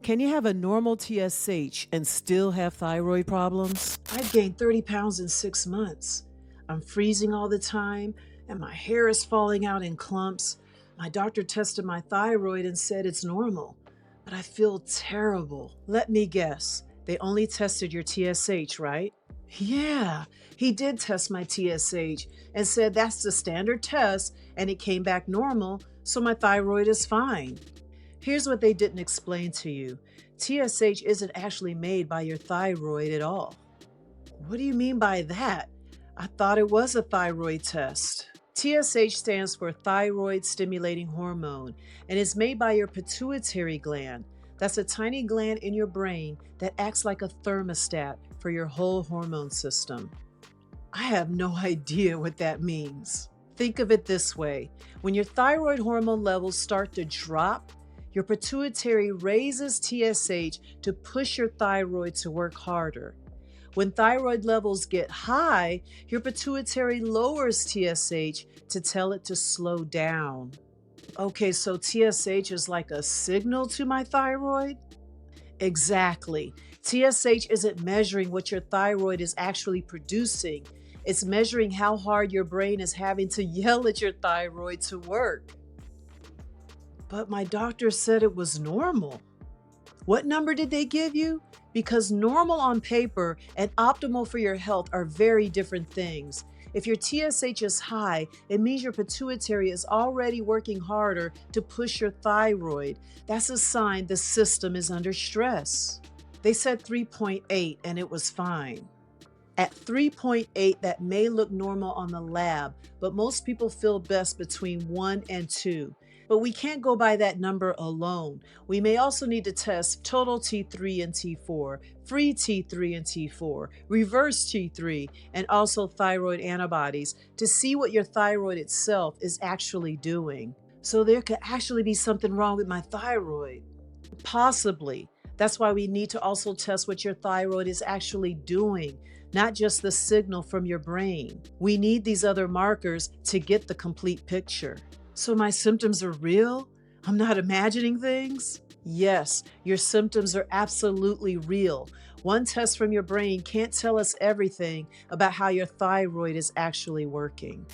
Can you have a normal TSH and still have thyroid problems? I've gained 30 pounds in 6 months. I'm freezing all the time, and my hair is falling out in clumps. My doctor tested my thyroid and said it's normal, but I feel terrible. Let me guess, they only tested your TSH, right? Yeah, he did test my TSH and said that's the standard test, and it came back normal, so my thyroid is fine. Here's what they didn't explain to you. TSH isn't actually made by your thyroid at all. What do you mean by that? I thought it was a thyroid test. TSH stands for thyroid-stimulating hormone and is made by your pituitary gland. That's a tiny gland in your brain that acts like a thermostat for your whole hormone system. I have no idea what that means. Think of it this way. When your thyroid hormone levels start to drop, your pituitary raises TSH to push your thyroid to work harder. When thyroid levels get high, your pituitary lowers TSH to tell it to slow down. Okay, so TSH is like a signal to my thyroid? Exactly. TSH isn't measuring what your thyroid is actually producing. It's measuring how hard your brain is having to yell at your thyroid to work. But my doctor said it was normal. What number did they give you? Because normal on paper and optimal for your health are very different things. If your TSH is high, it means your pituitary is already working harder to push your thyroid. That's a sign the system is under stress. They said 3.8 and it was fine. At 3.8, that may look normal on the lab, but most people feel best between 1 and 2. But we can't go by that number alone. We may also need to test total T3 and T4, free T3 and T4, reverse T3, and also thyroid antibodies to see what your thyroid itself is actually doing. So there could actually be something wrong with my thyroid. Possibly. That's why we need to also test what your thyroid is actually doing, not just the signal from your brain. We need these other markers to get the complete picture. So my symptoms are real? I'm not imagining things? Yes, your symptoms are absolutely real. One test from your brain can't tell us everything about how your thyroid is actually working.